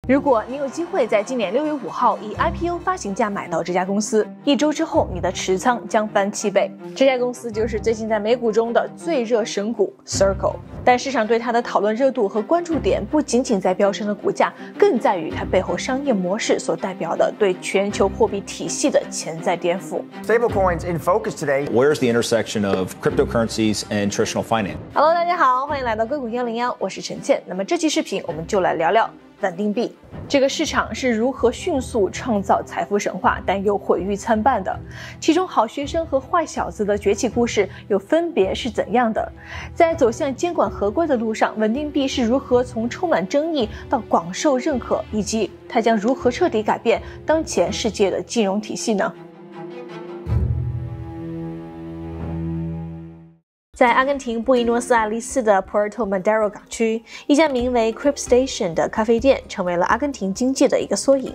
如果你有机会在今年6月5号以 IPO 发行价买到这家公司，1周之后你的持仓将翻7倍。这家公司就是最近在美股中的最热神股 Circle， 但市场对它的讨论热度和关注点不仅仅在飙升的股价，更在于它背后商业模式所代表的对全球货币体系的潜在颠覆。Stablecoins in focus today. Where's the intersection of cryptocurrencies and traditional finance? Hello， 大家好，欢迎来到硅谷101，我是陈倩。那么这期视频我们就来聊聊稳定币这个市场是如何迅速创造财富神话，但又毁誉参半的。其中好学生和坏小子的崛起故事又分别是怎样的？在走向监管合规的路上，稳定币是如何从充满争议到广受认可，以及它将如何彻底改变当前世界的金融体系呢？在阿根廷布宜诺斯艾利斯的 Puerto Madero 港区，一家名为 Cripstation 的咖啡店成为了阿根廷经济的一个缩影。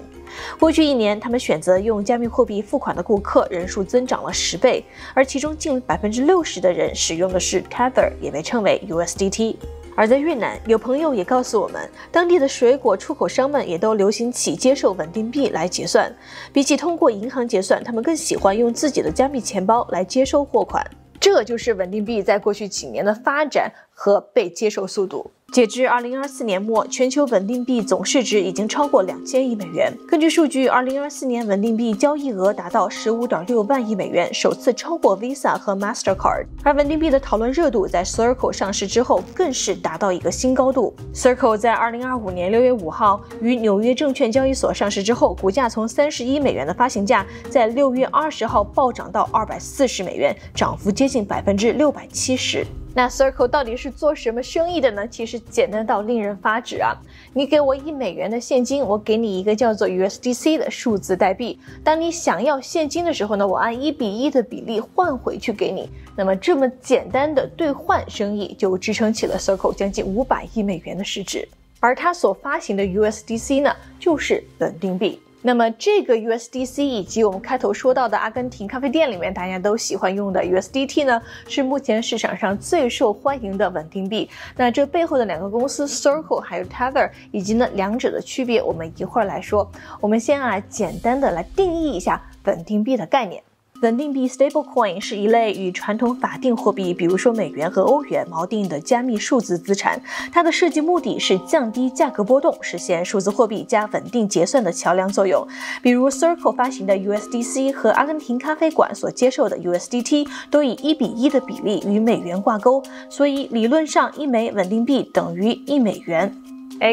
过去1年，他们选择用加密货币付款的顾客人数增长了10倍，而其中近60%的人使用的是 Tether， 也被称为 USDT。而在越南，有朋友也告诉我们，当地的水果出口商们也都流行起接受稳定币来结算，比起通过银行结算，他们更喜欢用自己的加密钱包来接收货款。这就是稳定币在过去几年的发展和被接受速度。截至2024年末，全球稳定币总市值已经超过2000亿美元。根据数据，2024年稳定币交易额达到15.6万亿美元，首次超过 Visa 和 Mastercard。而稳定币的讨论热度在 Circle 上市之后，更是达到一个新高度。Circle 在2025年6月5号于纽约证券交易所上市之后，股价从31美元的发行价，在6月20号暴涨到240美元，涨幅接近670%。那 Circle 到底是做什么生意的呢？其实简单到令人发指啊！你给我1美元的现金，我给你一个叫做 USDC 的数字代币。当你想要现金的时候呢，我按1:1的比例换回去给你。那么这么简单的兑换生意就支撑起了 Circle 将近500亿美元的市值。而它所发行的 USDC 呢，就是稳定币。那么这个 USDC 以及我们开头说到的阿根廷咖啡店里面大家都喜欢用的 USDT 呢，是目前市场上最受欢迎的稳定币。那这背后的2个公司 Circle 还有 Tether 以及呢两者的区别，我们一会儿来说。我们先简单的来定义一下稳定币的概念。稳定币 Stablecoin 是一类与传统法定货币，比如说美元和欧元锚定的加密数字资产。它的设计目的是降低价格波动，实现数字货币加稳定结算的桥梁作用。比如 Circle 发行的 USDC 和阿根廷咖啡馆所接受的 USDT 都以1:1的比例与美元挂钩，所以理论上1枚稳定币等于1美元。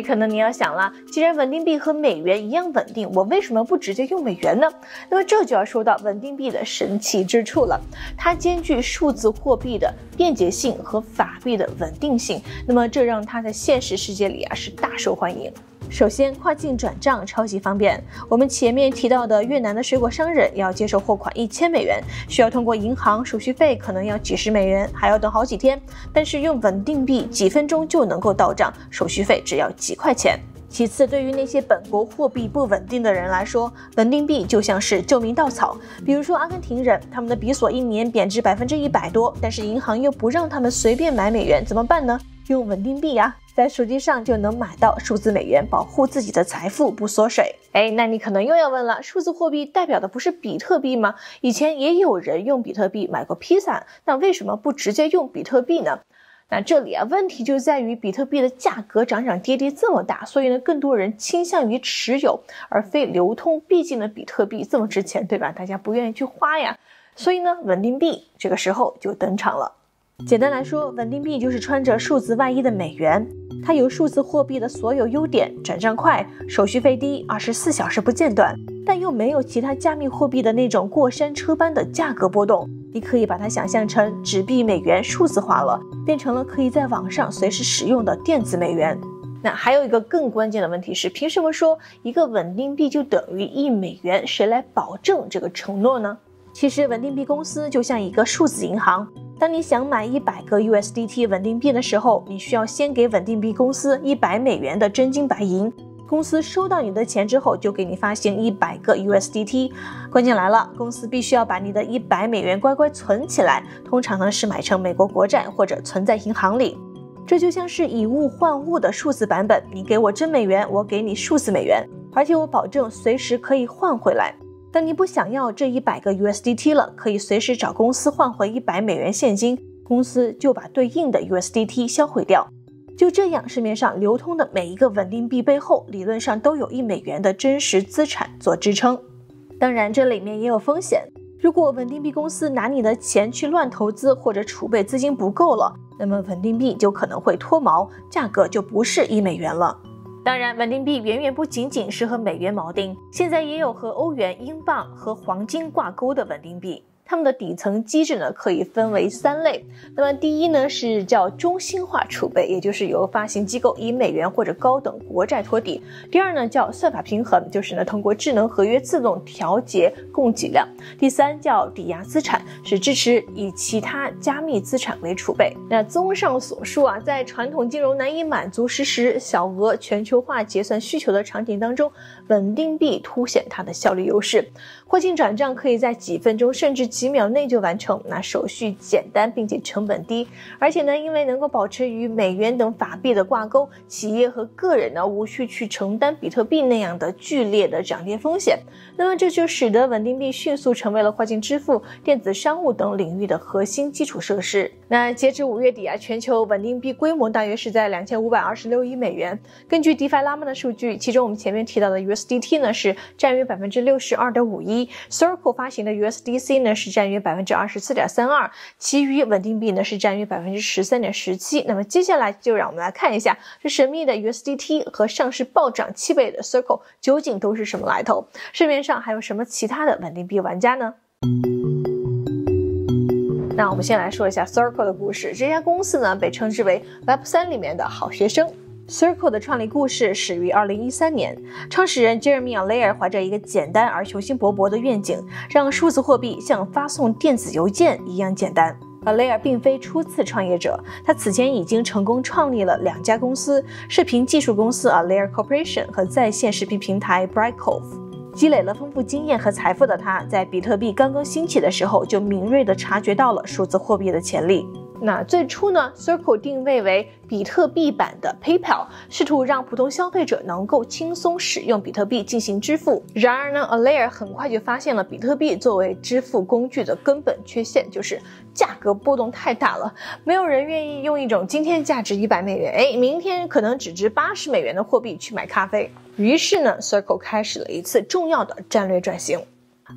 可能你要想了，既然稳定币和美元一样稳定，我为什么不直接用美元呢？那么这就要说到稳定币的神奇之处了，它兼具数字货币的便捷性和法币的稳定性，那么这让它在现实世界里是大受欢迎。首先，跨境转账超级方便。我们前面提到的越南的水果商人要接受货款1000美元，需要通过银行，手续费可能要几十美元，还要等好几天。但是用稳定币几分钟就能够到账，手续费只要几块钱。其次，对于那些本国货币不稳定的人来说，稳定币就像是救命稻草。比如说阿根廷人，他们的比索1年贬值100%多，但是银行又不让他们随便买美元，怎么办呢？用稳定币呀，在手机上就能买到数字美元，保护自己的财富不缩水。那你可能又要问了，数字货币代表的不是比特币吗？以前也有人用比特币买过披萨，那为什么不直接用比特币呢？那这里问题就在于比特币的价格涨涨跌跌这么大，所以呢更多人倾向于持有而非流通，毕竟呢比特币这么值钱，对吧？大家不愿意去花呀，所以呢稳定币这个时候就登场了。简单来说，稳定币就是穿着数字外衣的美元，它有数字货币的所有优点，转账快，手续费低，24小时不间断，但又没有其他加密货币的那种过山车般的价格波动。你可以把它想象成纸币美元数字化了，变成了可以在网上随时使用的电子美元。那还有一个更关键的问题是，凭什么说一个稳定币就等于1美元？谁来保证这个承诺呢？其实稳定币公司就像一个数字银行，当你想买100个 USDT 稳定币的时候，你需要先给稳定币公司100美元的真金白银，公司收到你的钱之后就给你发行100个 USDT。 关键来了，公司必须要把你的100美元乖乖存起来，通常呢是买成美国国债或者存在银行里。这就像是以物换物的数字版本，你给我真美元，我给你数字美元，而且我保证随时可以换回来。当你不想要这100个 USDT 了，可以随时找公司换回100美元现金，公司就把对应的 USDT 销毁掉。就这样，市面上流通的每一个稳定币背后，理论上都有1美元的真实资产做支撑。当然，这里面也有风险。如果稳定币公司拿你的钱去乱投资，或者储备资金不够了，那么稳定币就可能会脱锚，价格就不是1美元了。当然，稳定币远远不仅仅是和美元锚定，现在也有和欧元、英镑和黄金挂钩的稳定币。它们的底层机制呢，可以分为3类。那么第一呢，是叫中心化储备，也就是由发行机构以美元或者高等国债托底。第二呢，叫算法平衡，就是呢通过智能合约自动调节供给量。第三叫抵押资产，是支持以其他加密资产为储备。那综上所述啊，在传统金融难以满足实时小额全球化结算需求的场景当中，稳定币凸显它的效率优势。跨境转账可以在几分钟甚至几秒内就完成，那手续简单并且成本低，而且呢，因为能够保持与美元等法币的挂钩，企业和个人呢无需去承担比特币那样的剧烈的涨跌风险。那么这就使得稳定币迅速成为了跨境支付、电子商务等领域的核心基础设施。那截至5月底啊，全球稳定币规模大约是在2526亿美元。根据 DeFi Llama 的数据，其中我们前面提到的 USDT 呢是占约 62.51%， Circle 发行的 USDC 呢是占约 24.32%， 其余稳定币呢是占约 13.17%。 那么接下来就让我们来看一下这神秘的 USDT 和上市暴涨7倍的 Circle 究竟都是什么来头，市面上还有什么其他的稳定币玩家呢？那我们先来说一下 Circle 的故事。这家公司呢被称之为 Web3 里面的好学生。Circle 的创立故事始于2013年，创始人 Jeremy Allaire 怀着一个简单而雄心勃勃的愿景，让数字货币像发送电子邮件一样简单。Allaire 并非初次创业者，他此前已经成功创立了2家公司，视频技术公司 Allaire Corporation 和在线视频平台 Brightcove。积累了丰富经验和财富的他，在比特币刚刚兴起的时候就敏锐地察觉到了数字货币的潜力。那最初呢 Circle 定位为比特币版的 PayPal， 试图让普通消费者能够轻松使用比特币进行支付。然而呢 Allaire 很快就发现了比特币作为支付工具的根本缺陷，就是价格波动太大了，没有人愿意用一种今天价值100美元，明天可能只值80美元的货币去买咖啡。于是呢 Circle 开始了一次重要的战略转型。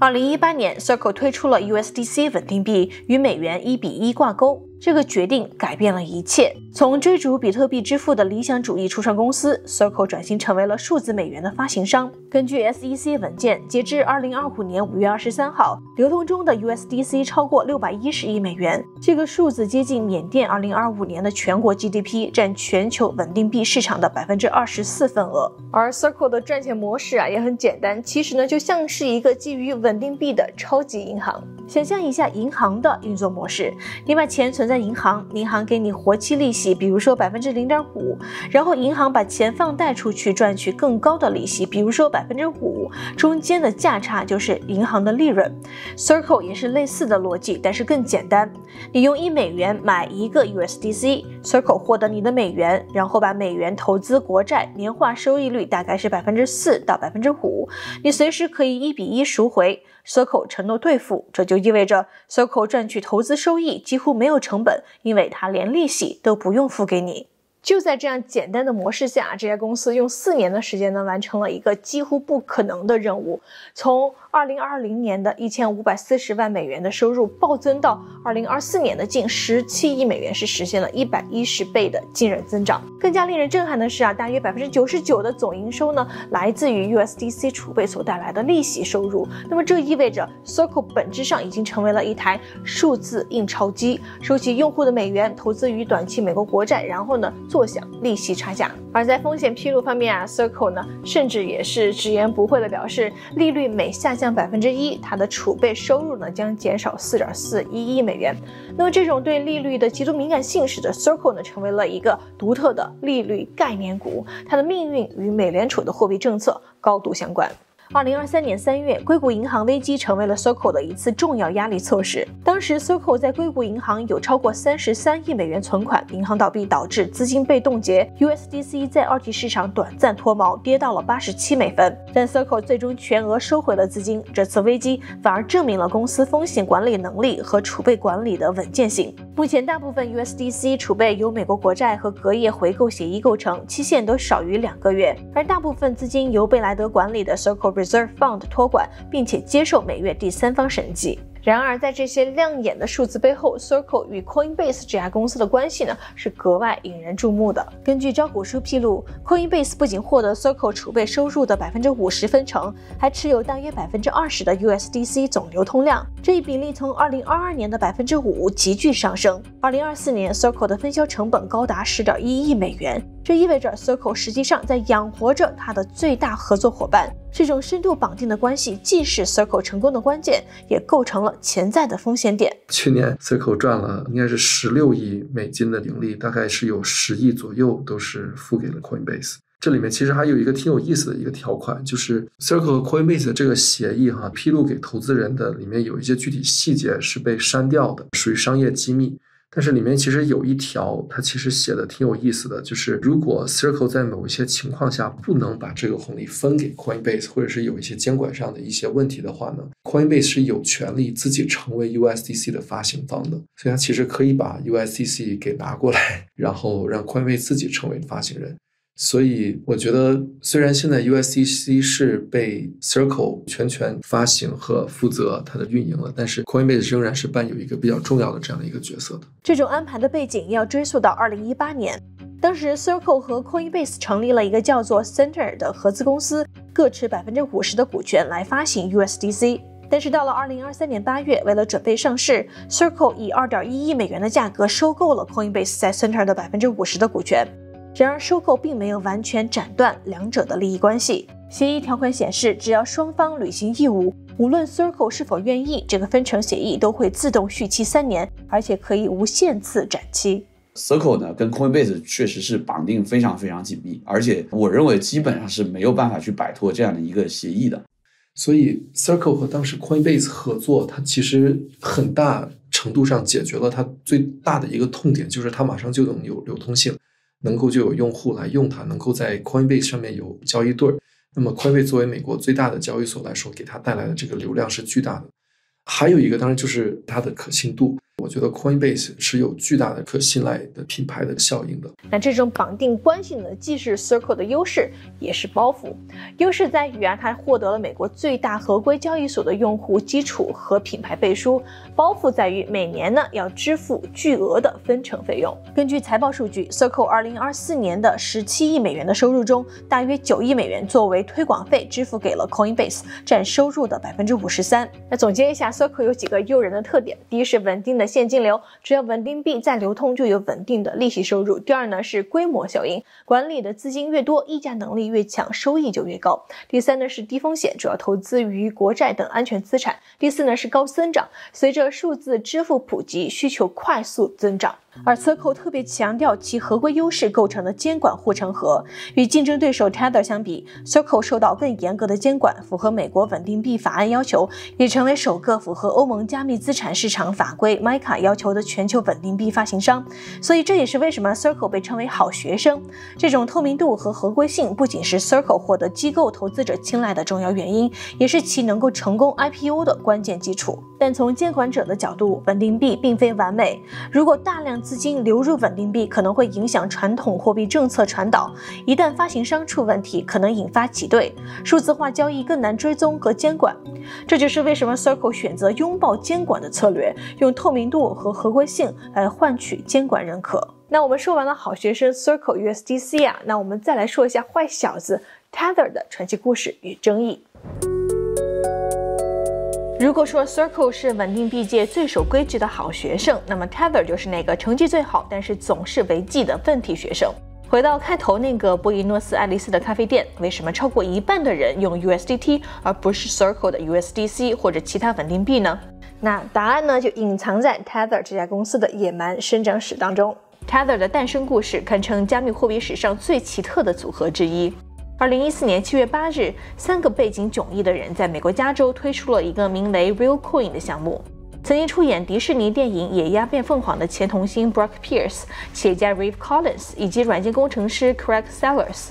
2018年 Circle 推出了 USDC 稳定币，与美元1:1挂钩。这个决定改变了一切。从追逐比特币支付的理想主义初创公司 Circle 转型成为了数字美元的发行商。根据 SEC 文件，截至2025年5月23号，流通中的 USDC 超过610亿美元，这个数字接近缅甸2025年的全国 GDP， 占全球稳定币市场的 24% 份额。而 Circle 的赚钱模式也很简单，其实呢就像是一个基于稳定币的超级银行。想象一下银行的运作模式，你把钱存在银行，银行给你活期利息，比如说 0.5%， 然后银行把钱放贷出去赚取更高的利息，比如说 5%， 中间的价差就是银行的利润。 Circle 也是类似的逻辑，但是更简单。你用1美元买1个 USDC， Circle 获得你的美元，然后把美元投资国债，年化收益率大概是 4%到 5%， 你随时可以1:1赎回。Circle 承诺兑付，这就意味着 Circle 赚取投资收益几乎没有成本，因为它连利息都不用付给你。就在这样简单的模式下，这家公司用4年的时间呢，完成了一个几乎不可能的任务，从2020年的1540万美元的收入暴增到2024年的近17亿美元，是实现了110倍的惊人增长。更加令人震撼的是大约 99% 的总营收呢，来自于 USDC 储备所带来的利息收入。那么这意味着 Circle 本质上已经成为了一台数字印钞机，收集用户的美元，投资于短期美国国债，然后呢坐享利息差价。而在风险披露方面Circle 呢甚至也是直言不讳的表示，利率每下降 1%， 它的储备收入呢将减少 4.41亿美元。那么这种对利率的极度敏感性使得 Circle 呢成为了一个独特的利率概念股，它的命运与美联储的货币政策高度相关。2023年3月，硅谷银行危机成为了 Circle 的一次重要压力测试。当时 Circle 在硅谷银行有超过33亿美元存款，银行倒闭导致资金被冻结 ，USDC 在二级市场短暂脱锚，跌到了87美分。但 Circle 最终全额收回了资金，这次危机反而证明了公司风险管理能力和储备管理的稳健性。目前大部分 USDC 储备由美国国债和隔夜回购协议构成，期限都少于2个月，而大部分资金由贝莱德管理的 Circle Reserve Fund 托管，并且接受每月第三方审计。然而，在这些亮眼的数字背后 ，Circle 与 Coinbase 这家公司的关系呢，是格外引人注目的。根据招股书披露 ，Coinbase 不仅获得 Circle 储备收入的50%分成，还持有大约20%的 USDC 总流通量，这一比例从2022年的5%急剧上升。2024年 ，Circle 的分销成本高达10.1亿美元。这意味着 Circle 实际上在养活着它的最大合作伙伴。这种深度绑定的关系既是 Circle 成功的关键，也构成了潜在的风险点。去年 Circle 赚了应该是16亿美金的盈利，大概是有10亿左右都是付给了 Coinbase。这里面其实还有一个挺有意思的一个条款，就是 Circle 和 Coinbase 的这个协议披露给投资人的里面有一些具体细节是被删掉的，属于商业机密。但是里面其实有一条，它其实写的挺有意思的，就是如果 Circle 在某一些情况下不能把这个红利分给 Coinbase， 或者是有一些监管上的一些问题的话呢， Coinbase 是有权利自己成为 USDC 的发行方的，所以它其实可以把 USDC 给拿过来，然后让 Coinbase 自己成为发行人。所以我觉得虽然现在 USDC 是被 Circle 全权发行和负责它的运营了，但是 Coinbase 仍然是扮有一个比较重要的这样的一个角色的。这种安排的背景要追溯到2018年，当时 Circle 和 Coinbase 成立了一个叫做 Center 的合资公司，各持50%的股权来发行 USDC。但是到了2023年8月，为了准备上市， Circle 以2.1亿美元的价格收购了 Coinbase 在 Center 的50%的股权。然而收购并没有完全斩断两者的利益关系。协议条款显示，只要双方履行义务，无论 Circle 是否愿意，这个分成协议都会自动续期3年，而且可以无限次展期。Circle 呢跟 Coinbase 确实是绑定非常非常紧密，而且我认为基本上是没有办法去摆脱这样的一个协议的。所以 Circle 和当时 Coinbase 合作，它其实很大程度上解决了它最大的一个痛点，就是它马上就能有流通性，能够就有用户来用它，能够在 Coinbase 上面有交易对。那么 Coinbase 作为美国最大的交易所来说，给它带来的这个流量是巨大的。还有一个当然就是它的可信度，我觉得 Coinbase 是有巨大的可信赖的品牌的效应的。那这种绑定关系呢，既是 Circle 的优势，也是包袱。优势在于它获得了美国最大合规交易所的用户基础和品牌背书。包袱在于每年呢要支付巨额的分成费用。根据财报数据 ，Circle 2024年的17亿美元的收入中，大约9亿美元作为推广费支付给了 Coinbase， 占收入的53%。那总结一下 ，Circle 有几个诱人的特点：第一是稳定的现金流，只要稳定币在流通就有稳定的利息收入。第二呢是规模效应，管理的资金越多，议价能力越强，收益就越高。第三呢是低风险，主要投资于国债等安全资产。第四呢是高增长，随着数字支付普及，需求快速增长。而 Circle 特别强调其合规优势构成的监管护城河。与竞争对手 Tether 相比， Circle 受到更严格的监管，符合美国稳定币法案要求，也成为首个符合欧盟加密资产市场法规 MiCA 要求的全球稳定币发行商。所以这也是为什么 Circle 被称为好学生。这种透明度和合规性不仅是 Circle 获得机构投资者青睐的重要原因，也是其能够成功 IPO 的关键基础。但从监管者的角度，稳定币并非完美，如果大量资金流入稳定币，可能会影响传统货币政策传导，一旦发行商出问题，可能引发挤兑，数字化交易更难追踪和监管。这就是为什么 Circle 选择拥抱监管的策略，用透明度和合规性来换取监管认可。那我们说完了好学生 Circle USDC 那我们再来说一下坏小子 Tether 的传奇故事与争议。如果说 Circle 是稳定币界最守规矩的好学生，那么 Tether 就是那个成绩最好但是总是违纪的问题学生。回到开头那个波伊诺斯艾利斯的咖啡店，为什么超过一半的人用 USDT 而不是 Circle 的 USDC 或者其他稳定币呢？那答案呢就隐藏在 Tether 这家公司的野蛮生长史当中。Tether 的诞生故事堪称加密货币史上最奇特的组合之一。2014年7月8日，3个背景迥异的人在美国加州推出了一个名为 Realcoin 的项目。曾经出演迪士尼电影《野鸭变凤凰》的前童星 Brooke Pierce、企业家 Reeve Collins 以及软件工程师 Craig Sellers。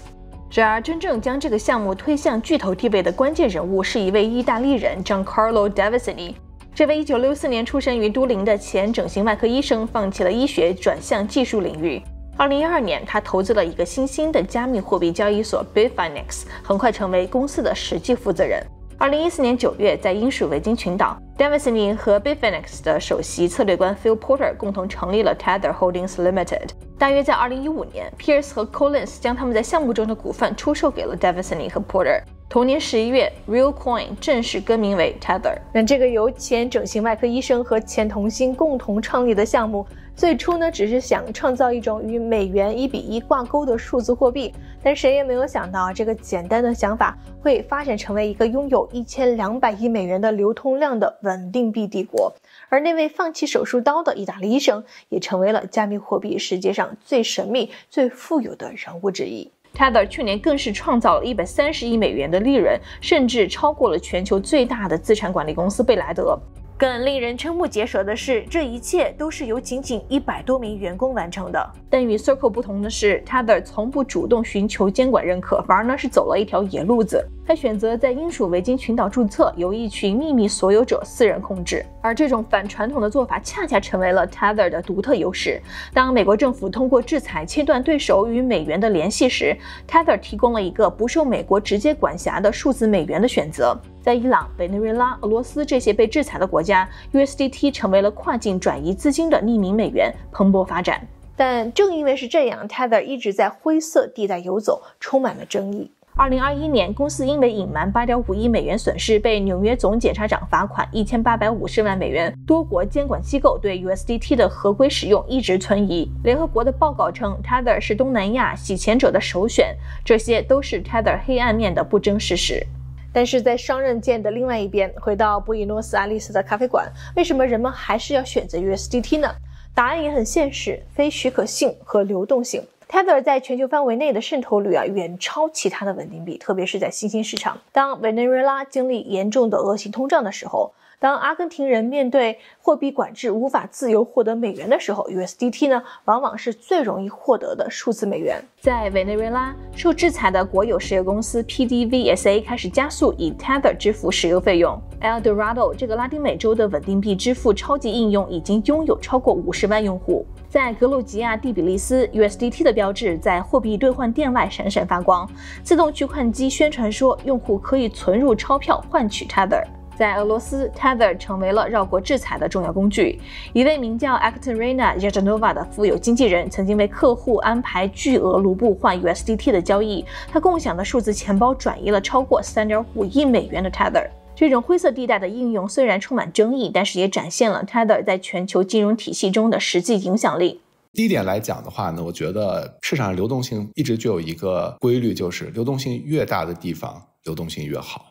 然而，真正将这个项目推向巨头地位的关键人物是一位意大利人 Giancarlo Davesini。这位1964年出生于都灵的前整形外科医生，放弃了医学，转向技术领域。2012年，他投资了一个新兴的加密货币交易所 Bitfinex， 很快成为公司的实际负责人。2014年9月，在英属维京群岛 ，Davesini 和 Bitfinex 的首席策略官 Phil Porter 共同成立了 Tether Holdings Limited。大约在2015年 ，Pierce 和 Collins 将他们在项目中的股份出售给了 Davesini 和 Porter。同年11月 ，Realcoin 正式更名为 Tether。那这个由前整形外科医生和前童星共同创立的项目，最初呢只是想创造一种与美元1:1挂钩的数字货币，但谁也没有想到，这个简单的想法会发展成为一个拥有1200亿美元的流通量的稳定币帝国。而那位放弃手术刀的意大利医生，也成为了加密货币世界上最神秘、最富有的人物之一。Tether 去年更是创造了130亿美元的利润，甚至超过了全球最大的资产管理公司贝莱德。更令人瞠目结舌的是，这一切都是由仅仅100多名员工完成的。但与 Circle 不同的是 ，Tether 从不主动寻求监管认可，反而呢是走了一条野路子。他选择在英属维京群岛注册，由一群秘密所有者私人控制。而这种反传统的做法，恰恰成为了 Tether 的独特优势。当美国政府通过制裁切断对手与美元的联系时 ，Tether 提供了一个不受美国直接管辖的数字美元的选择。在伊朗、委内瑞拉、俄罗斯这些被制裁的国家 ，USDT 成为了跨境转移资金的匿名美元，蓬勃发展。但正因为是这样 ，Tether 一直在灰色地带游走，充满了争议。2021年，公司因为隐瞒8.5亿美元损失，被纽约总检察长罚款1850万美元。多国监管机构对 USDT 的合规使用一直存疑。联合国的报告称 ，Tether 是东南亚洗钱者的首选，这些都是 Tether 黑暗面的不争事实。但是在双刃剑的另外一边，回到布宜诺斯艾利斯的咖啡馆，为什么人们还是要选择 USDT 呢？答案也很现实，非许可性和流动性。Tether 在全球范围内的渗透率远超其他的稳定币，特别是在新兴市场。当委内瑞拉经历严重的恶性通胀的时候，当阿根廷人面对货币管制无法自由获得美元的时候， USDT 呢往往是最容易获得的数字美元。在委内瑞拉，受制裁的国有石油公司 PDVSA 开始加速以 Tether 支付石油费用。El Dorado 这个拉丁美洲的稳定币支付超级应用已经拥有超过50万用户。在格鲁吉亚、第比利斯 ，USDT 的标志在货币兑换店外闪闪发光。自动取款机宣传说，用户可以存入钞票换取 Tether。在俄罗斯 ，Tether 成为了绕过制裁的重要工具。一位名叫 Ekaterina Yazhanova 的富有经纪人曾经为客户安排巨额卢布换 USDT 的交易，他共享的数字钱包转移了超过3.5亿美元的 Tether。这种灰色地带的应用虽然充满争议，但是也展现了 Tether 在全球金融体系中的实际影响力。第一点来讲的话呢，我觉得市场流动性一直就有一个规律，就是流动性越大的地方，流动性越好。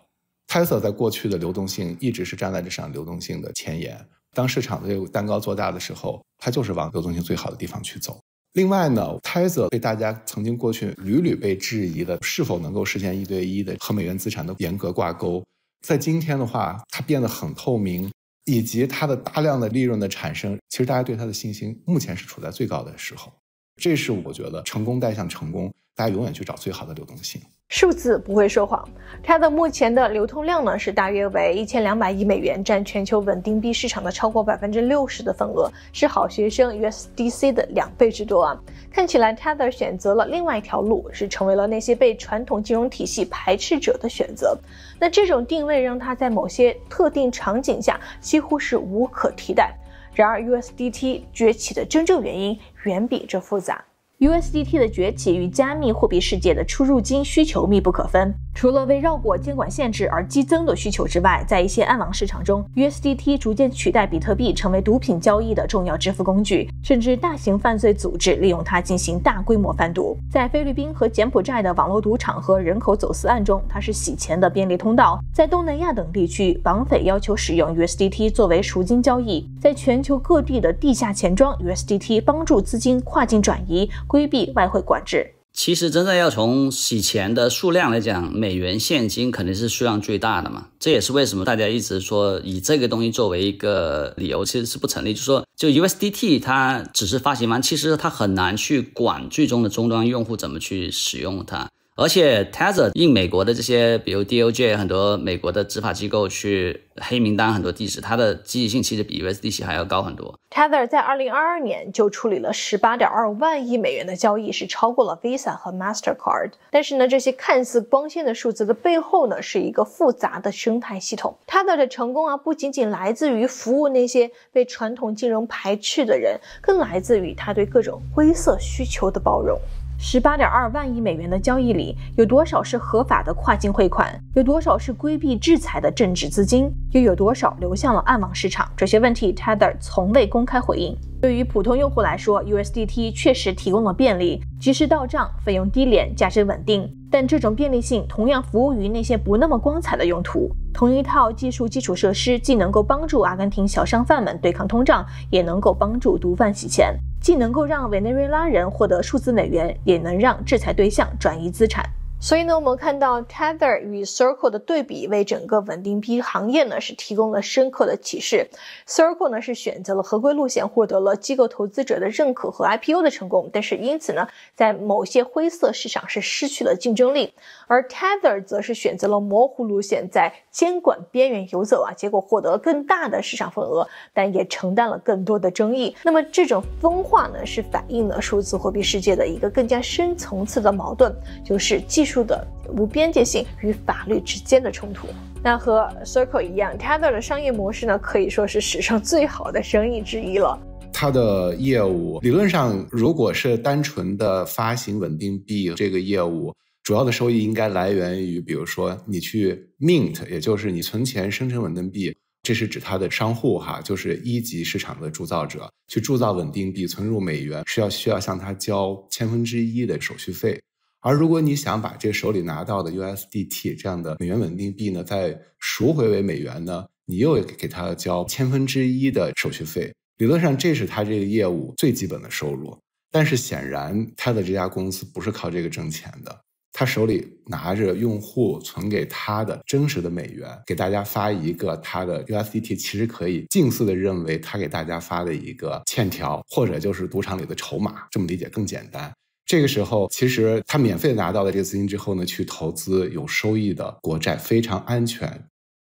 Tether 在过去的流动性一直是站在这市场流动性的前沿，当市场的这个蛋糕做大的时候，它就是往流动性最好的地方去走。另外呢 ，Tether 被大家曾经过去屡屡被质疑的是否能够实现1对1的和美元资产的严格挂钩，在今天的话，它变得很透明，以及它的大量的利润的产生，其实大家对它的信心目前是处在最高的时候。这是我觉得成功带向成功，大家永远去找最好的流动性。数字不会说谎，它的目前的流通量呢是大约为1200亿美元，占全球稳定币市场的超过60%的份额，是好学生 USDC 的2倍之多啊！看起来 Tether 选择了另外一条路，是成为了那些被传统金融体系排斥者的选择。那这种定位让它在某些特定场景下几乎是无可替代。然而 USDT 崛起的真正原因远比这复杂。USDT 的崛起与加密货币世界的出入金需求密不可分。除了为绕过监管限制而激增的需求之外，在一些暗网市场中 ，USDT 逐渐取代比特币成为毒品交易的重要支付工具，甚至大型犯罪组织利用它进行大规模贩毒。在菲律宾和柬埔寨的网络赌场和人口走私案中，它是洗钱的便利通道。在东南亚等地区，绑匪要求使用 USDT 作为赎金交易。在全球各地的地下钱庄 ，USDT 帮助资金跨境转移，规避外汇管制。其实真正要从洗钱的数量来讲，美元现金肯定是数量最大的嘛，这也是为什么大家一直说以这个东西作为一个理由其实是不成立，就是说就 USDT 它只是发行方，其实它很难去管最终的终端用户怎么去使用它。而且 Tether 应美国的这些比如 DOJ 很多美国的执法机构去黑名单很多地址，它的积极性其实比 USDC 还要高很多。 Tether 在2022年就处理了 18.2 万亿美元的交易，是超过了 Visa 和 Mastercard。 但是呢，这些看似光鲜的数字的背后呢，是一个复杂的生态系统。 Tether 的成功不仅仅来自于服务那些被传统金融排斥的人，更来自于他对各种灰色需求的包容。18.2 万亿美元的交易里，有多少是合法的跨境汇款？有多少是规避制裁的政治资金？又有多少流向了暗网市场？这些问题 Tether 从未公开回应。对于普通用户来说， USDT 确实提供了便利，及时到账，费用低廉，价值稳定。但这种便利性同样服务于那些不那么光彩的用途。同一套技术基础设施既能够帮助阿根廷小商贩们对抗通胀，也能够帮助毒贩洗钱，既能够让委内瑞拉人获得数字美元，也能让制裁对象转移资产。所以呢，我们看到 Tether 与 Circle 的对比，为整个稳定币行业呢是提供了深刻的启示。Circle 呢是选择了合规路线，获得了机构投资者的认可和 IPO 的成功，但是因此呢，在某些灰色市场是失去了竞争力。而 Tether 则是选择了模糊路线，在监管边缘游走结果获得了更大的市场份额，但也承担了更多的争议。那么这种分化呢，是反映了数字货币世界的一个更加深层次的矛盾，就是技术的无边界性与法律之间的冲突。那和 Circle 一样， Tether 的商业模式呢，可以说是史上最好的生意之一了。它的业务理论上，如果是单纯的发行稳定币这个业务，主要的收益应该来源于，比如说你去 mint， 也就是你存钱生成稳定币，这是指它的商户就是一级市场的铸造者，去铸造稳定币存入美元是需要向他交1/1000的手续费。而如果你想把这手里拿到的 USDT 这样的美元稳定币呢，再赎回为美元呢，你又给他交1/1000的手续费。理论上这是他这个业务最基本的收入，但是显然他的这家公司不是靠这个挣钱的。他手里拿着用户存给他的真实的美元，给大家发一个他的 USDT， 其实可以近似的认为他给大家发的一个欠条，或者就是赌场里的筹码，这么理解更简单。这个时候其实他免费拿到了这个资金之后呢，去投资有收益的国债非常安全，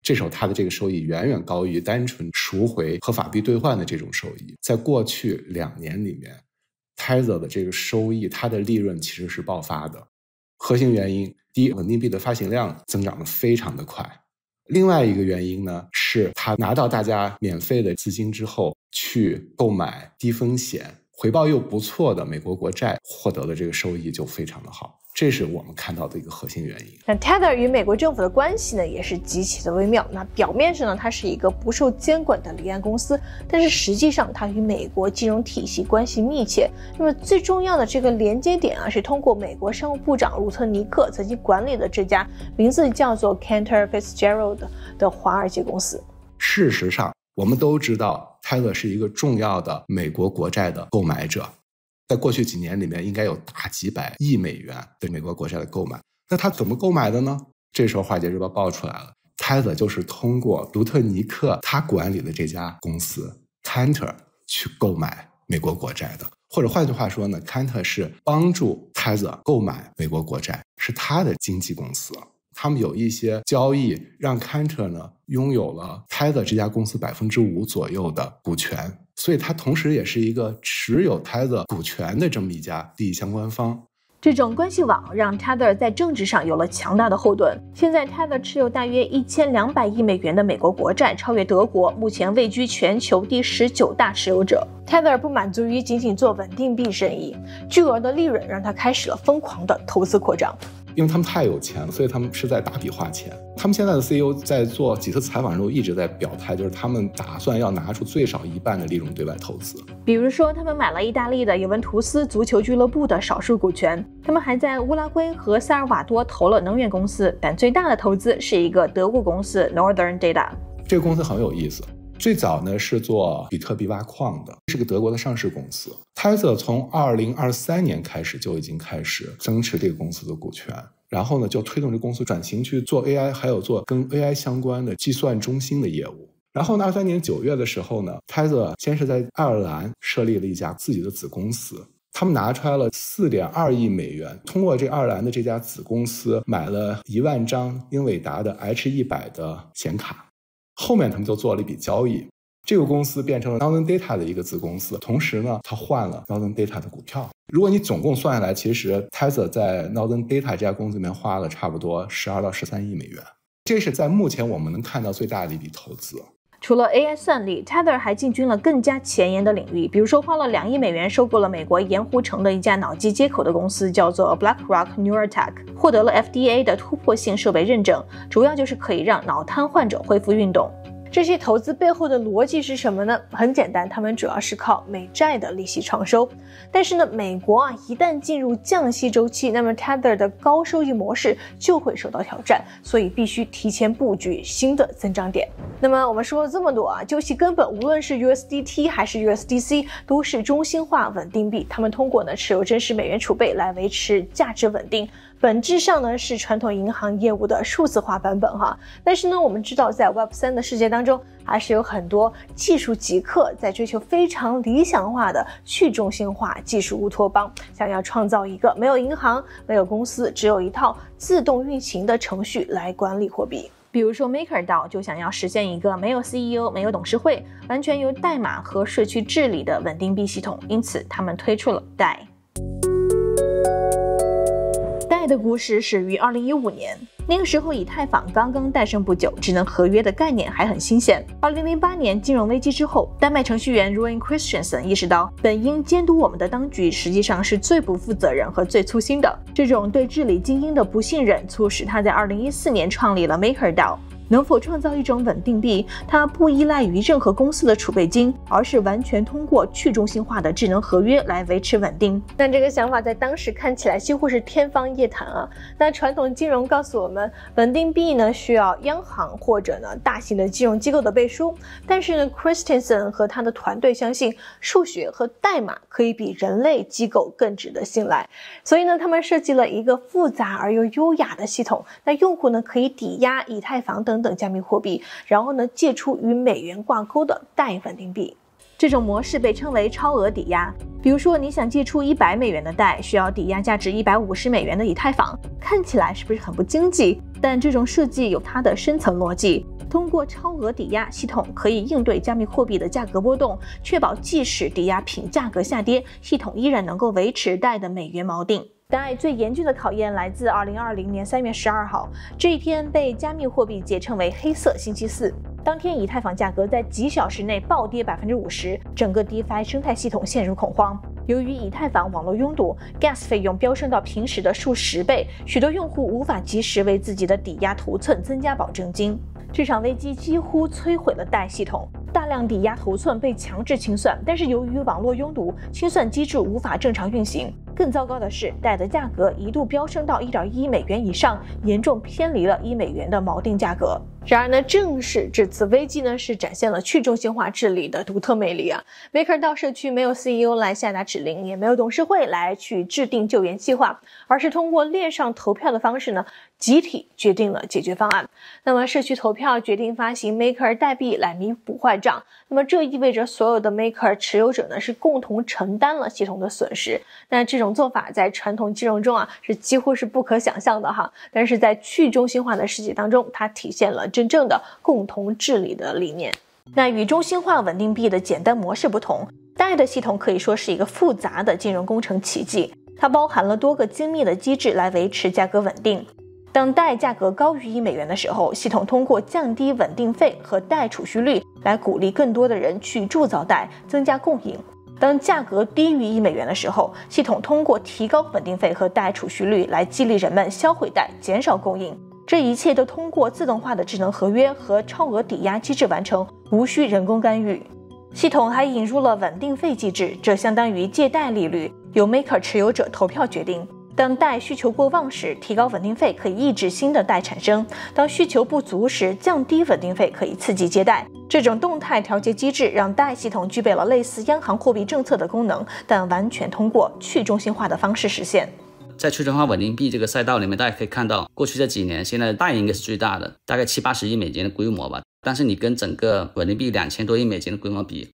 这时候他的这个收益远远高于单纯赎回合法币兑换的这种收益。在过去2年里面， Tether 的这个收益，它的利润其实是爆发的。核心原因，第一，稳定币的发行量增长得非常的快。另外一个原因呢，是他拿到大家免费的资金之后，去购买低风险回报又不错的美国国债，获得的这个收益就非常的好，这是我们看到的一个核心原因。那 Tether 与美国政府的关系呢，也是极其的微妙。那表面上呢，它是一个不受监管的离岸公司，但是实际上它与美国金融体系关系密切。那么最重要的这个连接点是通过美国商务部长鲁特尼克曾经管理的这家名字叫做 Cantor Fitzgerald 的华尔街公司。事实上，我们都知道 Tether 是一个重要的美国国债的购买者，在过去几年里面应该有大几百亿美元对美国国债的购买。那他怎么购买的呢？这时候华尔街日报爆出来了， Tether 就是通过卢特尼克他管理的这家公司 Cantor 去购买美国国债的。或者换句话说呢， Cantor 是帮助 Tether 购买美国国债，是他的经纪公司。他们有一些交易让 Cantor 呢拥有了 Tether 这家公司5%左右的股权，所以它同时也是一个持有 Tether 股权的这么一家利益相关方。这种关系网让 Tether 在政治上有了强大的后盾。现在 Tether 持有大约1200亿美元的美国国债，超越德国，目前位居全球第19大持有者。Tether 不满足于仅仅做稳定币生意，巨额的利润让他开始了疯狂的投资扩张。因为他们太有钱了，所以他们是在大笔花钱。他们现在的 CEO 在做几次采访之后一直在表态，就是他们打算要拿出最少1半的利润对外投资。比如说，他们买了意大利的尤文图斯足球俱乐部的少数股权，他们还在乌拉圭和萨尔瓦多投了能源公司，但最大的投资是一个德国公司 Northern Data。这个公司很有意思，最早呢是做比特币挖矿的，是个德国的上市公司。Tether 从2023年开始就已经开始增持这个公司的股权，然后呢就推动这公司转型去做 AI， 还有做跟 AI 相关的计算中心的业务。然后呢23年9月的时候呢 Tether 先是在爱尔兰设立了一家自己的子公司，他们拿出来了4.2亿美元，通过这爱尔兰的这家子公司买了1万张英伟达的 H100 的显卡。后面他们就做了一笔交易，这个公司变成了 Northern Data 的一个子公司，同时呢他换了 Northern Data 的股票。如果你总共算下来，其实 Tether 在 Northern Data 这家公司里面花了差不多12到13亿美元，这是在目前我们能看到最大的一笔投资。除了 AI 算力 Tether 还进军了更加前沿的领域，比如说花了2亿美元收购了美国盐湖城的一家脑机接口的公司，叫做 BlackRock Neurotech， 获得了 FDA 的突破性设备认证，主要就是可以让脑瘫患者恢复运动。这些投资背后的逻辑是什么呢？很简单，他们主要是靠美债的利息创收。但是呢，美国一旦进入降息周期，那么 Tether 的高收益模式就会受到挑战，所以必须提前布局新的增长点。那么我们说了这么多究其根本，无论是 USDT 还是 USDC 都是中心化稳定币，他们通过持有真实美元储备来维持价值稳定，本质上呢是传统银行业务的数字化版本但是呢我们知道在 Web3 的世界当中，还是有很多技术极客在追求非常理想化的去中心化技术乌托邦，想要创造一个没有银行没有公司，只有一套自动运行的程序来管理货币。比如说 MakerDAO 就想要实现一个没有 CEO 没有董事会，完全由代码和社区治理的稳定币系统，因此他们推出了 DAI。 DAI 的故事始于2015年，那个时候以太坊刚刚诞生不久，智能合约的概念还很新鲜。2008年金融危机之后，丹麦程序员 Rowan Christensen 意识到，本应监督我们的当局实际上是最不负责任和最粗心的。这种对治理精英的不信任，促使他在2014年创立了 MakerDAO。能否创造一种稳定币，它不依赖于任何公司的储备金，而是完全通过去中心化的智能合约来维持稳定。但这个想法在当时看起来几乎是天方夜谭那传统金融告诉我们，稳定币呢需要央行或者大型的金融机构的背书，但是呢 Christensen 和他的团队相信数学和代码可以比人类机构更值得信赖，所以呢他们设计了一个复杂而又优雅的系统，那用户呢可以抵押以太坊等加密货币，然后呢借出与美元挂钩的代稳定币。这种模式被称为超额抵押。比如说你想借出100美元的贷，需要抵押价值150美元的以太坊，看起来是不是很不经济？但这种设计有它的深层逻辑。通过超额抵押，系统可以应对加密货币的价格波动，确保即使抵押品价格下跌，系统依然能够维持贷的美元锚定。DAI 最严峻的考验来自2020年3月12号，这一天被加密货币界称为黑色星期四。当天以太坊价格在几小时内暴跌50%，整个 DeFi 生态系统陷入恐慌。由于以太坊网络拥堵， Gas 费用飙升到平时的数10倍，许多用户无法及时为自己的抵押头寸增加保证金。这场危机几乎摧毁了DAI系统，大量抵押头寸被强制清算，但是由于网络拥堵，清算机制无法正常运行。更糟糕的是，DAI的价格一度飙升到1.1美元以上，严重偏离了1美元的锚定价格。然而呢，正是这次危机呢，是展现了去中心化治理的独特魅力MakerDAO 社区没有 CEO 来下达指令，也没有董事会来去制定救援计划，而是通过链上投票的方式呢，集体决定了解决方案。那么社区投票决定发行 Maker 代币来弥补坏账，那么这意味着所有的 Maker 持有者呢是共同承担了系统的损失。那这种做法在传统金融中是几乎是不可想象的但是在去中心化的世界当中，它体现了真正的共同治理的理念。那与中心化稳定币的简单模式不同，DAI 的系统可以说是一个复杂的金融工程奇迹，它包含了多个精密的机制来维持价格稳定。当DAI价格高于1美元的时候，系统通过降低稳定费和DAI储蓄率来鼓励更多的人去铸造DAI，增加供应。当价格低于1美元的时候，系统通过提高稳定费和DAI储蓄率来激励人们销毁DAI，减少供应。这一切都通过自动化的智能合约和超额抵押机制完成，无需人工干预。系统还引入了稳定费机制，这相当于借贷利率，由 Maker 持有者投票决定。当DAI需求过旺时，提高稳定费可以抑制新的DAI产生；当需求不足时，降低稳定费可以刺激借贷。这种动态调节机制让DAI系统具备了类似央行货币政策的功能，但完全通过去中心化的方式实现。在去中心化稳定币这个赛道里面，大家可以看到，过去这几年，现在DAI应该是最大的，大概70-80亿美金的规模吧。但是你跟整个稳定币2000多亿美金的规模比，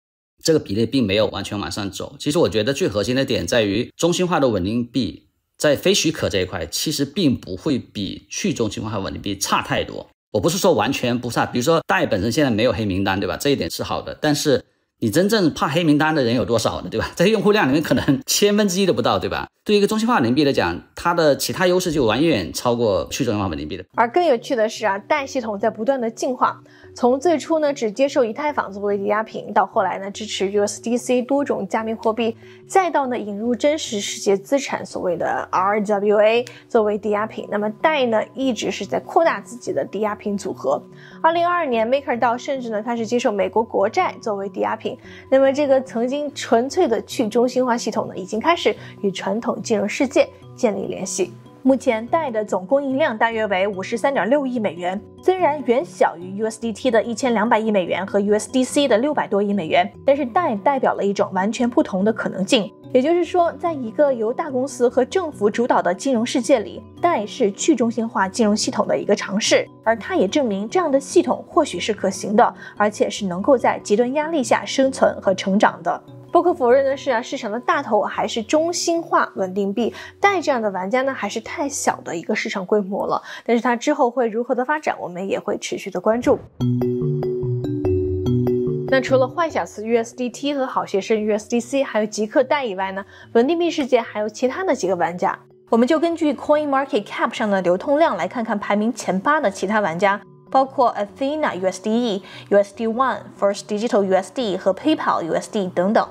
这个比例并没有完全往上走。其实我觉得最核心的点在于，中心化的稳定币在非许可这一块，其实并不会比去中心化稳定币差太多。我不是说完全不差，比如说DAI本身现在没有黑名单，对吧？这一点是好的，但是你真正怕黑名单的人有多少呢？对吧？在用户量里面可能1/1000都不到，对吧？对于一个中心化稳定币来讲，它的其他优势就远远超过去中心化稳定币的。而更有趣的是DAI系统在不断的进化，从最初呢只接受以太坊作为抵押品，到后来呢支持 USDC 多种加密货币，再到呢引入真实世界资产所谓的 RWA 作为抵押品。那么DAI呢一直是在扩大自己的抵押品组合。2022年 MakerDAO 甚至呢开始接受美国国债作为抵押品。那么这个曾经纯粹的去中心化系统呢已经开始与传统金融世界建立联系。目前DAI的总供应量大约为53.6亿美元，虽然远小于 USDT 的1200亿美元和 USDC 的600多亿美元，但是DAI代表了一种完全不同的可能性。也就是说，在一个由大公司和政府主导的金融世界里，DAI是去中心化金融系统的一个尝试，而它也证明这样的系统或许是可行的，而且是能够在极端压力下生存和成长的。不可否认的是市场的大头还是中心化稳定币，DAI这样的玩家呢还是太小的一个市场规模了，但是它之后会如何的发展，我们也会持续的关注。那除了坏小子 USDT 和好学生 USDC 还有极客DAI以外呢，稳定币世界还有其他的几个玩家，我们就根据 CoinMarketCap 上的流通量来看看排名前8的其他玩家，包括 Athena USDE、USD One、First Digital USD 和 PayPal USD 等等。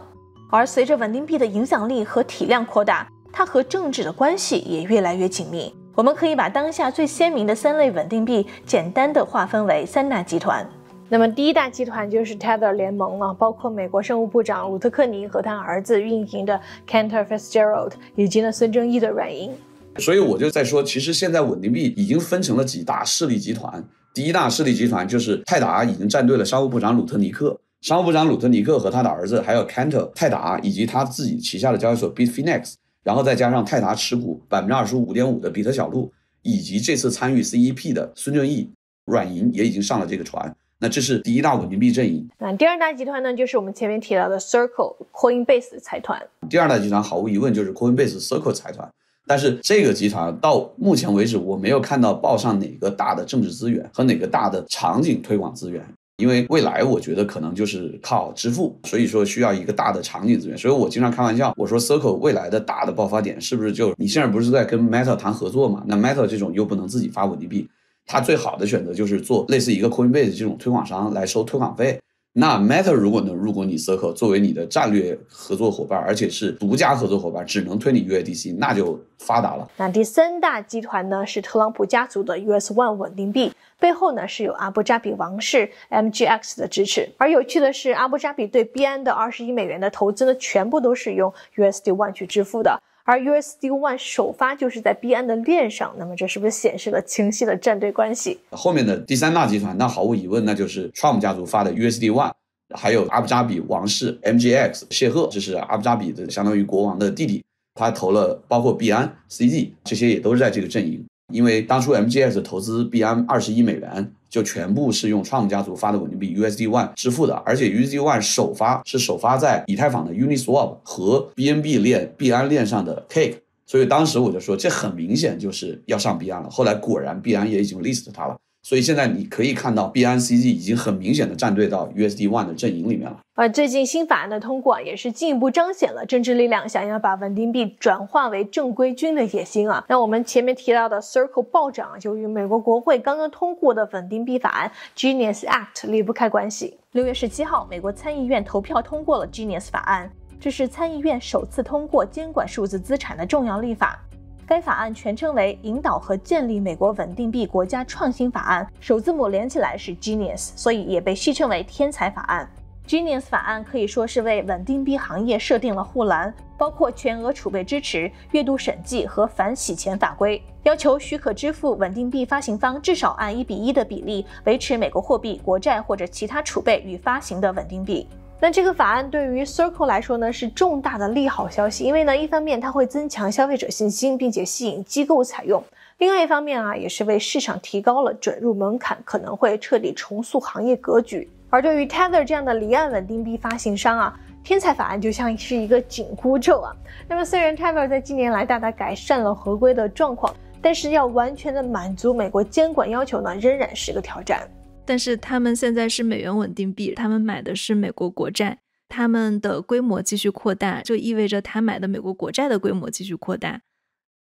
而随着稳定币的影响力和体量扩大，它和政治的关系也越来越紧密。我们可以把当下最鲜明的3类稳定币简单的划分为3大集团。那么第一大集团就是 Tether 联盟了，包括美国生物部长鲁特克尼和他儿子运营的 Cantor Fitzgerald， 以及呢孙正义的软银。所以我就在说，其实现在稳定币已经分成了几大势力集团。第一大势力集团就是泰达已经站队了商务部长鲁特尼克，商务部长鲁特尼克和他的儿子，还有 Cantor 泰达以及他自己旗下的交易所 Bitfinex， 然后再加上泰达持股 25.5% 的比特小路，以及这次参与 CEP 的孙正义，软银也已经上了这个船。那这是第一大稳定币阵营。那第二大集团呢，就是我们前面提到的 Circle Coinbase 财团。第二大集团毫无疑问就是 Coinbase Circle 财团。但是这个集团到目前为止，我没有看到报上哪个大的政治资源和哪个大的场景推广资源，因为未来我觉得可能就是靠支付，所以说需要一个大的场景资源。所以我经常开玩笑，我说 Circle 未来的大的爆发点是不是就你现在不是在跟 Meta 谈合作嘛？那 Meta 这种又不能自己发稳定币，它最好的选择就是做类似一个 Coinbase 这种推广商来收推广费。那 Meta 如果能入股你 Circle 作为你的战略合作伙伴，而且是独家合作伙伴，只能推你 USDC， 那就发达了。那第三大集团呢是特朗普家族的 US One 稳定币，背后呢是有阿布扎比王室 MGX 的支持。而有趣的是，阿布扎比对币安的20亿美元的投资呢，全部都是用 USD One 去支付的。而 USD One 首发就是在币安的链上，那么这是不是显示了清晰的战队关系？后面的第三大集团，那毫无疑问，那就是 Trump 家族发的 USD One， 还有阿布扎比王室 MGX 谢赫，这是阿布扎比的相当于国王的弟弟，他投了包括币安 CZ 这些也都是在这个阵营。因为当初 MGX 投资币安20亿美元，就全部是用 Trump 家族发的稳定币 USD One 支付的，而且 USD One 首发在以太坊的 Uniswap 和 BNB 链币安链上的 Cake， 所以当时我就说这很明显就是要上币安了。后来果然币安也已经 list 它了，所以现在你可以看到币安 CZ 已经很明显的站队到 USD One 的阵营里面了。而最近新法案的通过也是进一步彰显了政治力量想要把稳定币转化为正规军的野心啊。那我们前面提到的 Circle 暴涨就与美国国会刚刚通过的稳定币法案 Genius Act 离不开关系。6月17号，美国参议院投票通过了 Genius 法案，这是参议院首次通过监管数字资产的重要立法。该法案全称为引导和建立美国稳定币国家创新法案，首字母连起来是 Genius， 所以也被戏称为天才法案。Genius 法案可以说是为稳定币行业设定了护栏，包括全额储备支持、月度审计和反洗钱法规，要求许可支付稳定币发行方至少按1:1的比例维持美国货币、国债或者其他储备与发行的稳定币。那这个法案对于 Circle 来说呢是重大的利好消息，因为呢一方面它会增强消费者信心，并且吸引机构采用，另外一方面也是为市场提高了准入门槛，可能会彻底重塑行业格局。而对于 Tether 这样的离岸稳定币发行商天才法案就像是一个紧箍咒那么虽然 Tether 在近年来大大改善了合规的状况，但是要完全的满足美国监管要求呢，仍然是个挑战。但是他们现在是美元稳定币，他们买的是美国国债，他们的规模继续扩大，就意味着他买的美国国债的规模继续扩大。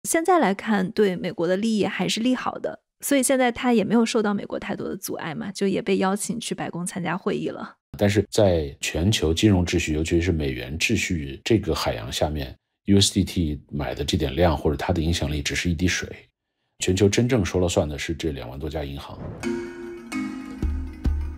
现在来看，对美国的利益还是利好的，所以现在他也没有受到美国太多的阻碍嘛，就也被邀请去白宫参加会议了。但是在全球金融秩序，尤其是美元秩序这个海洋下面， USDT 买的这点量或者它的影响力只是一滴水，全球真正说了算的是这2万多家银行。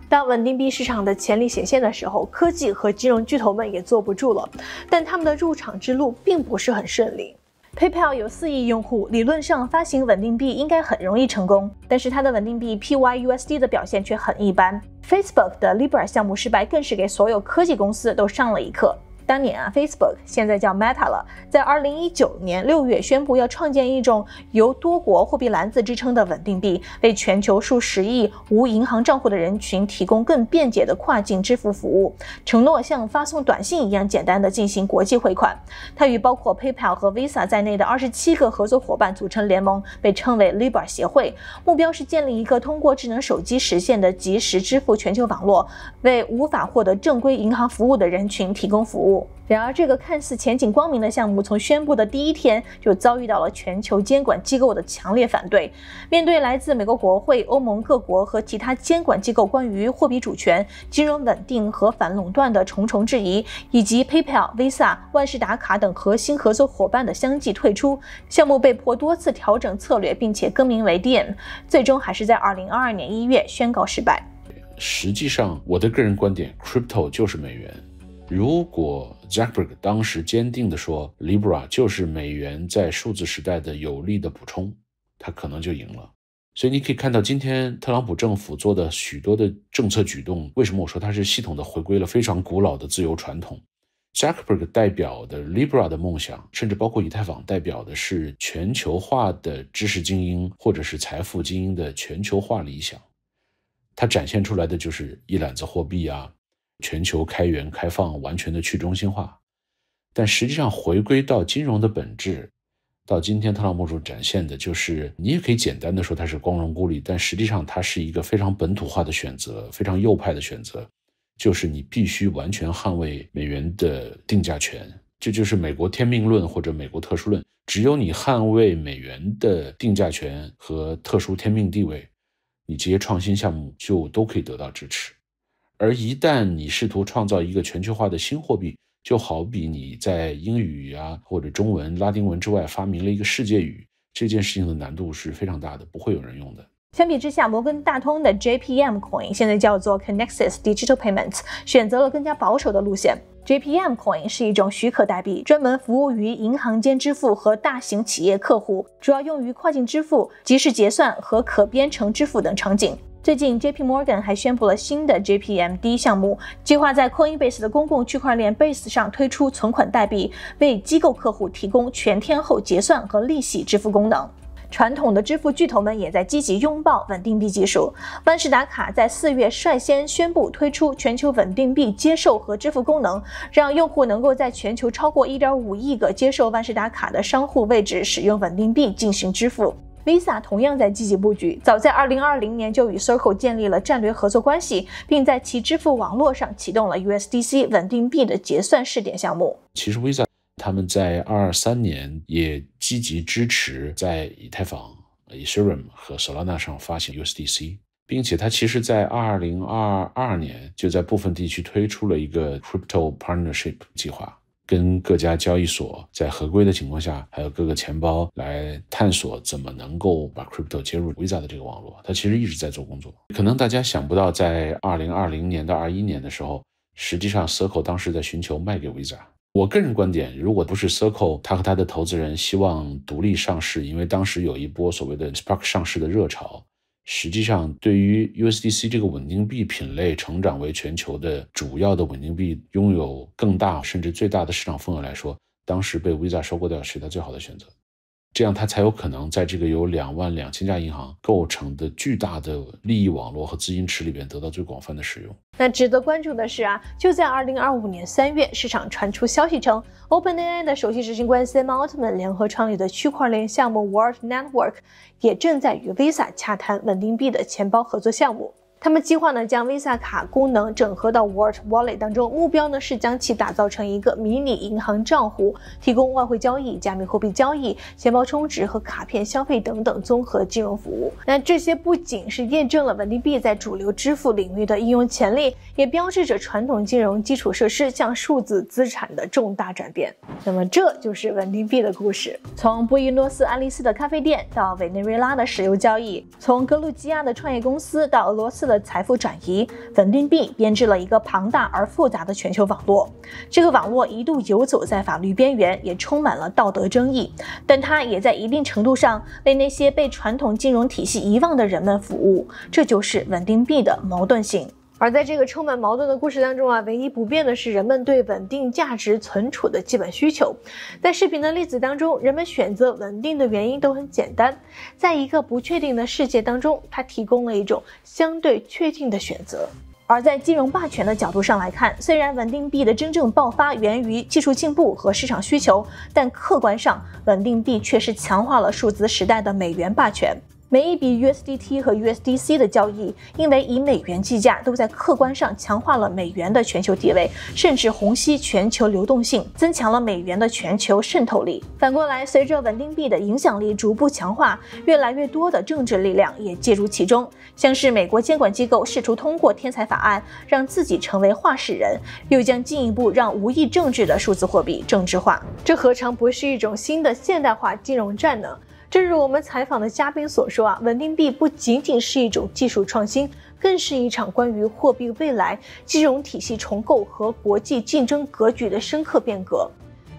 当稳定币市场的潜力显现的时候，科技和金融巨头们也坐不住了，但他们的入场之路并不是很顺利。PayPal 有4亿用户，理论上发行稳定币应该很容易成功，但是它的稳定币 PYUSD 的表现却很一般。Facebook 的 Libra 项目失败更是给所有科技公司都上了一课。当年Facebook 现在叫 Meta 了，在2019年6月宣布要创建一种由多国货币篮子支撑的稳定币，为全球数10亿无银行账户的人群提供更便捷的跨境支付服务，承诺像发送短信一样简单的进行国际汇款。它与包括 PayPal 和 Visa 在内的27个合作伙伴组成联盟，被称为 Libra 协会，目标是建立一个通过智能手机实现的即时支付全球网络，为无法获得正规银行服务的人群提供服务。然而这个看似前景光明的项目从宣布的第一天就遭遇到了全球监管机构的强烈反对。面对来自美国国会、欧盟各国和其他监管机构关于货币主权、金融稳定和反垄断的重重质疑，以及 PayPal、Visa、万事达卡等核心合作伙伴的相继退出，项目被迫多次调整策略，并且更名为 Diem， 最终还是在2022年1月宣告失败。实际上我的个人观点， Crypto 就是美元。如果 Zuckerberg 当时坚定地说 Libra 就是美元在数字时代的有力的补充，他可能就赢了。所以你可以看到今天特朗普政府做的许多的政策举动，为什么我说它是系统的回归了非常古老的自由传统。 Zuckerberg 代表的 Libra 的梦想，甚至包括以太坊代表的是全球化的知识精英或者是财富精英的全球化理想，它展现出来的就是一揽子货币全球开源开放，完全的去中心化。但实际上回归到金融的本质，到今天特朗普展现的就是你也可以简单的说它是光荣孤立，但实际上它是一个非常本土化的选择，非常右派的选择，就是你必须完全捍卫美元的定价权。这就是美国天命论或者美国特殊论，只有你捍卫美元的定价权和特殊天命地位，你这些创新项目就都可以得到支持。而一旦你试图创造一个全球化的新货币，就好比你在英语或者中文、拉丁文之外发明了一个世界语，这件事情的难度是非常大的，不会有人用的。相比之下，摩根大通的 JPM Coin 现在叫做 Connexus Digital Payments， 选择了更加保守的路线。JPM Coin 是一种许可代币，专门服务于银行间支付和大型企业客户，主要用于跨境支付、即时结算和可编程支付等场景。最近 JP Morgan 还宣布了新的 JPMD 项目，计划在 Coinbase 的公共区块链 Base 上推出存款代币，为机构客户提供全天候结算和利息支付功能。传统的支付巨头们也在积极拥抱稳定币技术。万事达卡在4月率先宣布推出全球稳定币接受和支付功能，让用户能够在全球超过 1.5 亿个接受万事达卡的商户位置使用稳定币进行支付。Visa 同样在积极布局，早在2020年就与 Circle 建立了战略合作关系，并在其支付网络上启动了 USDC 稳定币的结算试点项目。其实 Visa 他们在2023年也积极支持在以太坊、Ethereum 和 Solana 上发行 USDC， 并且它其实在2022年就在部分地区推出了一个 Crypto Partnership 计划，跟各家交易所在合规的情况下，还有各个钱包来探索怎么能够把 Crypto 接入 Visa 的这个网络。它其实一直在做工作。可能大家想不到，在2020年到21年的时候，实际上 Circle 当时在寻求卖给 Visa，我个人观点，如果不是 Circle 他和他的投资人希望独立上市，因为当时有一波所谓的 SPAC 上市的热潮，实际上对于 USDC 这个稳定币品类成长为全球的主要的稳定币，拥有更大甚至最大的市场份额来说，当时被 Visa 收购掉是他最好的选择。这样它才有可能在这个由22000家银行构成的巨大的利益网络和资金池里边得到最广泛的使用。那值得关注的是就在2025年3月，市场传出消息称 OpenAI 的首席执行官 Sam Altman 联合创立的区块链项目 World Network 也正在与 Visa 洽谈稳定币的钱包合作项目。他们计划呢将 Visa 卡功能整合到 World Wallet 当中，目标呢是将其打造成一个迷你银行账户，提供外汇交易、加密货币交易、钱包充值和卡片消费等等综合金融服务。那这些不仅是验证了稳定币在主流支付领域的应用潜力，也标志着传统金融基础设施向数字资产的重大转变。那么这就是稳定币的故事，从布宜诺斯艾利斯的咖啡店到委内瑞拉的石油交易，从格鲁吉亚的创业公司到俄罗斯的财富转移，稳定币编织了一个庞大而复杂的全球网络。这个网络一度游走在法律边缘，也充满了道德争议，但它也在一定程度上为那些被传统金融体系遗忘的人们服务。这就是稳定币的矛盾性。而在这个充满矛盾的故事当中唯一不变的是人们对稳定价值存储的基本需求。在视频的例子当中，人们选择稳定的原因都很简单，在一个不确定的世界当中，它提供了一种相对确定的选择。而在金融霸权的角度上来看，虽然稳定币的真正爆发源于技术进步和市场需求，但客观上，稳定币却是强化了数字时代的美元霸权。每一笔 USDT 和 USDC 的交易，因为以美元计价，都在客观上强化了美元的全球地位，甚至虹吸全球流动性，增强了美元的全球渗透力。反过来，随着稳定币的影响力逐步强化，越来越多的政治力量也介入其中，像是美国监管机构试图通过天才法案让自己成为话事人，又将进一步让无意政治的数字货币政治化。这何尝不是一种新的现代化金融战呢？正如我们采访的嘉宾所说稳定币不仅仅是一种技术创新，更是一场关于货币未来、金融体系重构和国际竞争格局的深刻变革。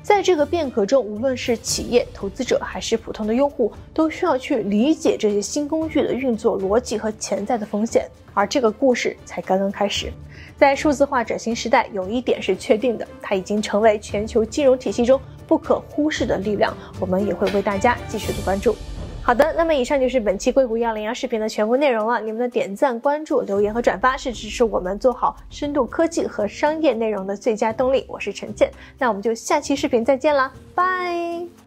在这个变革中，无论是企业、投资者还是普通的用户，都需要去理解这些新工具的运作逻辑和潜在的风险。而这个故事才刚刚开始。在数字化转型时代，有一点是确定的，它已经成为全球金融体系中不可忽视的力量，我们也会为大家继续的关注。好的，那么以上就是本期硅谷101视频的全部内容了。你们的点赞、关注、留言和转发是支持我们做好深度科技和商业内容的最佳动力。我是陈倩，那我们就下期视频再见啦，拜。